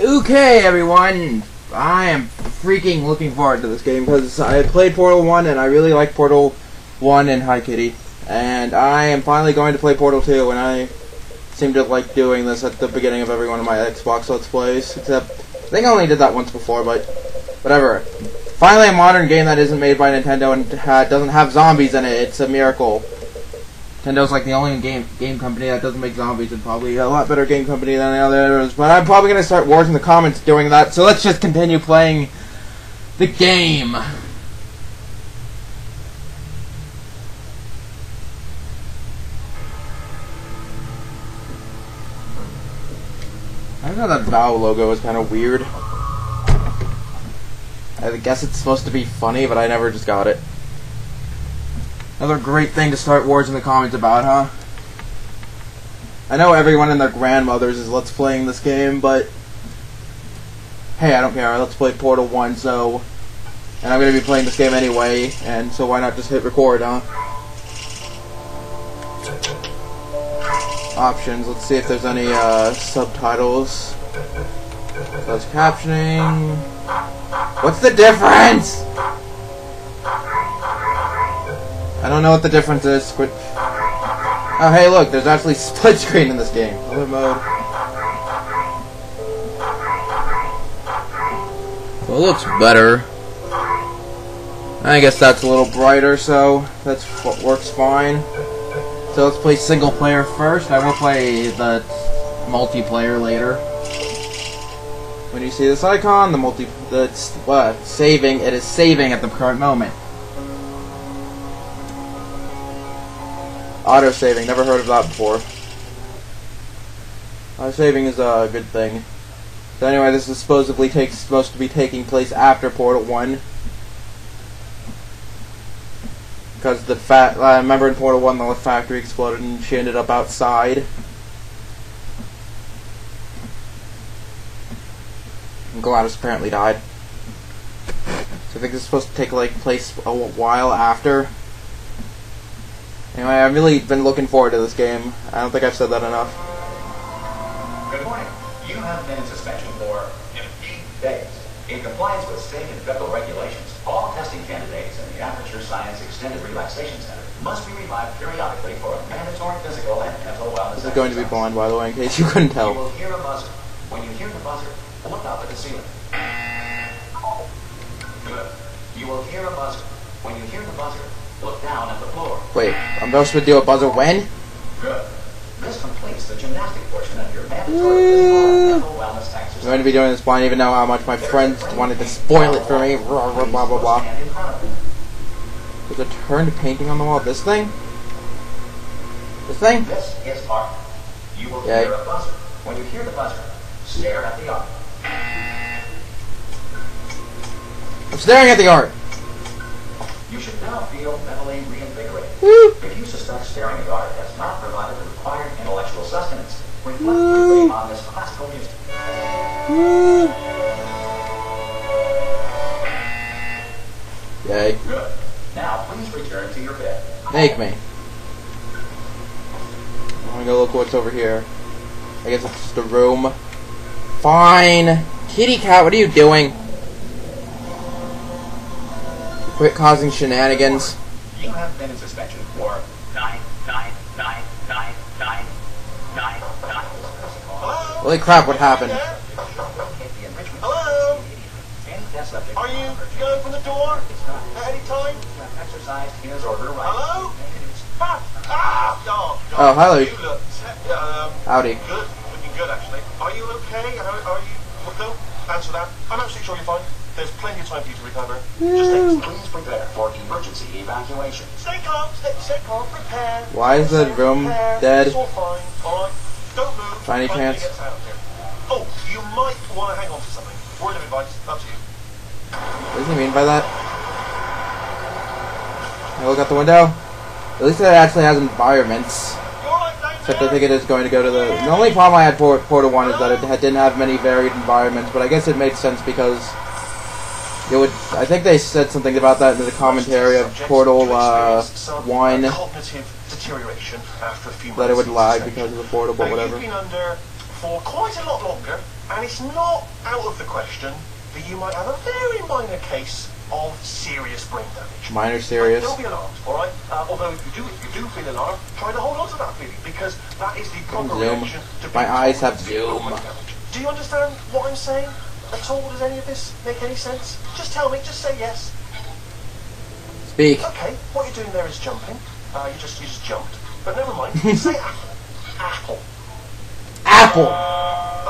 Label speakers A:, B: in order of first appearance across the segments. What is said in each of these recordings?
A: Okay, everyone, I am freaking looking forward to this game because I played Portal 1 and I really like Portal 1 and Hi Kitty, and I am finally going to play Portal 2, and I seem to like doing this at the beginning of every one of my Xbox Let's Plays, except I think I only did that once before, but whatever. Finally a modern game that isn't made by Nintendo and doesn't have zombies in it. It's a miracle. Nintendo's like the only game company that doesn't make zombies, and probably a lot better game company than the others, but I'm probably going to start wars in the comments doing that, so let's just continue playing the game. I know that Valve logo is kind of weird. I guess it's supposed to be funny, but I never just got it. Another great thing to start wars in the comments about, huh? I know everyone and their grandmothers is let's playing this game, but hey, I don't care. Let's play Portal 1, so... And I'm going to be playing this game anyway, and so why not just hit record, huh? Options. Let's see if there's any subtitles. Closed captioning. What's the difference? I don't know what the difference is. Oh, hey, look, there's actually split screen in this game. Other mode. Well, it looks better. I guess that's a little brighter, so that's what works fine. So let's play single player first. I will play the multiplayer later. When you see this icon, saving. It is saving at the current moment. Auto-saving, never heard of that before. Auto-saving is a good thing. So anyway, this is supposed to be taking place after Portal 1. Because I remember in Portal 1 the factory exploded and she ended up outside. And Gladys apparently died. So I think this is supposed to take place a while after. Anyway, I've really been looking forward to this game. I don't think I've said that enough.
B: Good morning. You have been in suspension for 8 days. In compliance with state and federal regulations, all testing candidates in the Aperture Science Extended Relaxation Center must be revived periodically for a mandatory physical and mental wellness.
A: This is going to be blind, by the way, in case you couldn't tell.
B: You will hear a buzzer. When you hear the buzzer, look up at the ceiling. Good. You will hear a buzzer. When you hear the buzzer, look down at the floor.
A: Wait, I'm supposed to do a buzzer when?
B: Good. This completes the gymnastic portion of your mandatory physical and mental wellness exercise.
A: I'm going to be doing this blind, even know how much my friends wanted to spoil it for me. Blah, blah, blah, blah, blah. There's a turned painting on the wall. This thing? This thing?
B: This is art. You will hear a buzzer. When you hear the buzzer, stare at the art.
A: I'm staring at the art.
B: You should now feel mentally reinvigorated.
A: Woo.
B: If you suspect staring at art has not provided the required intellectual sustenance, reflect briefly on this classical music.
A: Yay.
B: Good. Now, please return to your bed.
A: Make me. I'm gonna go look what's over here. I guess it's just a room. Fine. Kitty cat, what are you doing? Quit causing shenanigans.
B: You have been in suspension for 9.
A: Holy crap, what happened?
C: Hello? Are you going from the door at any time? Hello?
A: Oh, hello.
C: You look,
A: Howdy.
C: good. Looking good, actually. Are you okay? Are you... No? Answer that. I'm absolutely sure you're fine. There's plenty of time for you to recover.
B: Please prepare for emergency evacuation.
C: Stay calm, prepare.
A: Why is the room dead?
C: It's all fine, alright? Don't move.
A: Tiny
C: Try to
A: pants.
C: get us out of here. Oh, you might want to hang on to something. Word of advice, up to you.
A: What does he mean by that? Can I look out the window? At least it actually has environments.
C: You alright, Danger?
A: Except I think it is going to go to the... The only problem I had for Portal 1 is that it didn't have many varied environments, but I guess it makes sense because... It would... I think they said something about that in the commentary of Portal 1.
C: Cognitive deterioration after a few
A: That it would
C: months
A: lag
C: of
A: because of the portal, but
C: Now,
A: whatever.
C: You've been under for quite a lot longer And it's not out of the question that you might have a very minor case of serious brain damage.
A: Minor serious.
C: Don't be alarmed, alright? Although if you do feel alarmed, try to hold on to that feeling, because that is the proper
A: Zoom.
C: reaction to
A: My
C: being
A: eyes have
C: exposed to
A: zoom.
C: brain damage. Do you understand what I'm saying at all? Does any of this make any sense? Just tell me, just say yes.
A: Speak.
C: Okay, what you're doing there is jumping. You just jumped. But never mind. Say apple. Apple.
A: Apple.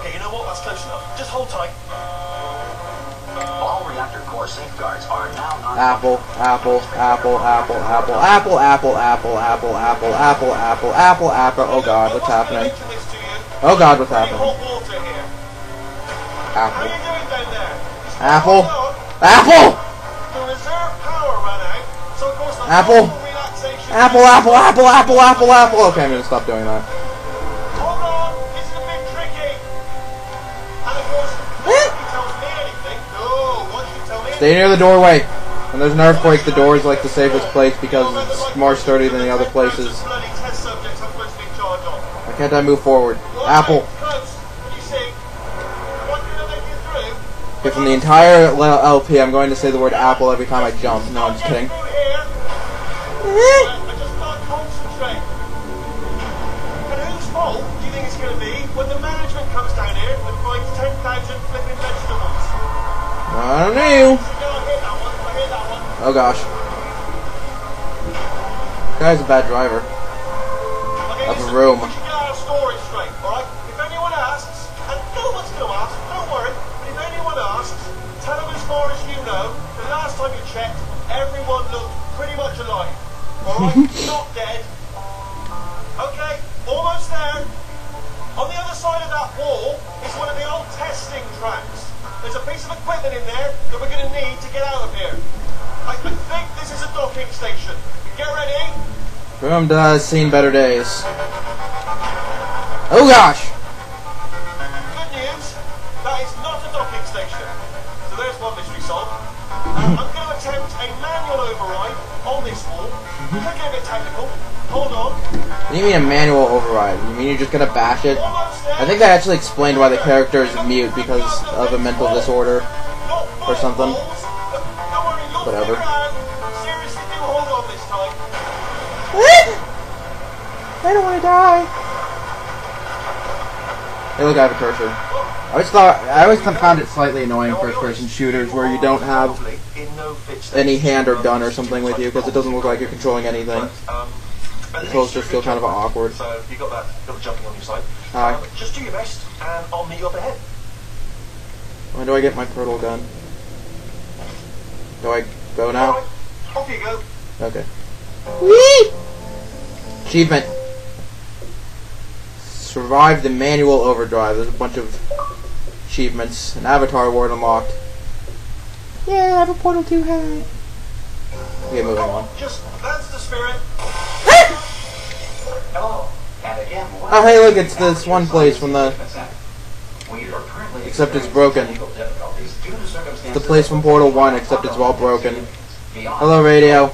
C: Okay, you know what? That's close enough. Just hold tight.
B: All reactor core safeguards are now non.
A: Apple, apple, apple, apple, apple, apple, apple, apple, apple, apple, apple, apple, apple, apple. Oh God, what's happening? Oh God, what's happening?
C: Hot water here. How
A: Apple,
C: you doing down there?
A: apple,
C: Hold on.
A: apple,
C: The reserve power ran out, so of course the
A: Apple.
C: normal relaxation.
A: apple, apple, apple, apple, apple, apple. Okay, I'm gonna stop doing that.
C: Hold on, this is a bit tricky. And of course, nobody tells me anything. No, once you tell me.
A: Stay near the doorway. When there's an earthquake, the door is like the safest place because it's more sturdy than the other places.
C: Bloody test subjects I'm supposed to be in charge of.
A: Why can't I move forward? Apple.
C: Close. Can you see? What do you make it through?
A: Okay, from the entire LP, I'm going to say the word apple every time I jump. No, I'm just kidding.
C: Through here. I just can't concentrate. And whose fault do you think it's going to be when the management comes down here and finds 10,000 flipping vegetables?
A: I don't know.
C: So, no, I hear that one. I hear that one.
A: Oh gosh. Guy's a bad driver.
C: Okay,
A: Of a
C: listen,
A: room.
C: we should get our story straight, alright? If anyone asks, and no one's going to ask, don't worry, but if anyone asks, tell them as far as you know, the last time you checked, everyone looked pretty much alive. Alright? Not dead. Okay, almost there. On the other side of that wall is one of the old testing tracks. There's a piece of equipment in there that we're going to need to get out of here. I think this is a docking station. Get ready.
A: Boom does seen better days. Oh gosh!
C: Good news, that is not a docking station. So there's one mystery solved. I'm going to attempt a manual override on this wall. Could get a bit technical. Hold on.
A: What do you mean a manual override? You mean you're just gonna bash it?
C: Almost there.
A: I think that actually explained why the character is mute because of a mental disorder.
C: Not
A: or something.
C: balls, but don't worry, you'll
A: Whatever.
C: figure it out. Seriously, do hold on this time.
A: I don't want to die. Hey, look, I have a cursor. I always found it slightly annoying first-person shooters where you don't have any hand or gun or something with you because it doesn't look like you're controlling anything. The controls just feel kind of awkward.
C: So you got the jumping on your side.
A: Hi.
C: Just do your best, and I'll meet you up ahead.
A: When do I get my turtle gun? Do I go now?
C: Alright, off you go.
A: Okay. Whee! Achievement. Survive the manual overdrive. There's a bunch of achievements. An avatar award unlocked. Yeah, I have a Portal 2 hat. Okay, moving on.
C: Just, that's the spirit.
B: Hello. And again,
A: Oh, hey, look, it's this one place from the...
B: We are currently
A: Except it's broken.
B: experiencing technical difficulties due to circumstances
A: The place from Portal 1, except it's all broken.
B: beyond-
A: Hello, radio.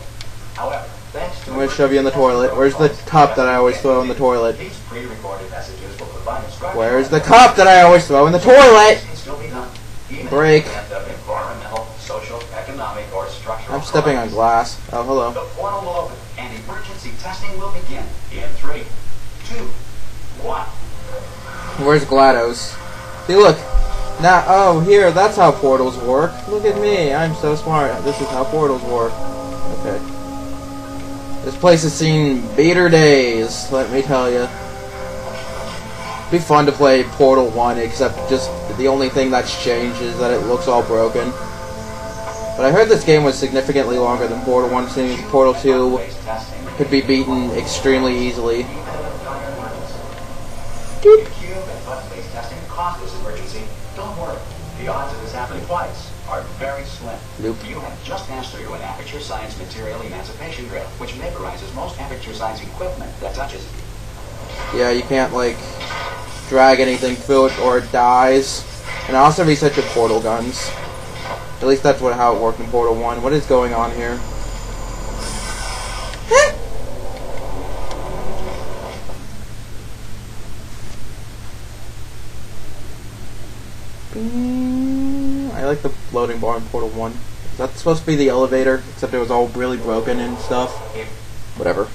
B: However, thanks to
A: I'm gonna shove you in the toilet. Where's the cup that I always throw in the toilet?
B: these pre-recorded messages will provide instructions.
A: Where's the cup that I always throw in the toilet?
B: Can still be done, even
A: Break.
B: in the event of environmental, social, economic, or structural
A: I'm stepping on
B: crisis.
A: glass. Oh, hello.
B: The portal will open, and emergency testing will begin in 3, 2, 1.
A: Where's GLaDOS? See, look. Now, oh, here, that's how portals work. Look at me. I'm so smart. This is how portals work. Okay. This place has seen beater days, let me tell you. It'd be fun to play Portal 1, except just the only thing that's changed is that it looks all broken. But I heard this game was significantly longer than Portal 1, since Portal 2 could be beaten extremely easily.
B: If cube and button-based testing caused this emergency, don't worry. The odds of this happening twice are very slim.
A: Nope.
B: You have just passed through an Aperture Science material emancipation drill, which vaporizes most Aperture Science equipment that touches it.
A: Yeah, you can't, like, drag anything through it or it dies. And I also reset your portal guns. At least that's how it worked in Portal 1. What is going on here? I like the floating bar in Portal 1. That's supposed to be the elevator, except it was all really broken and stuff. Whatever.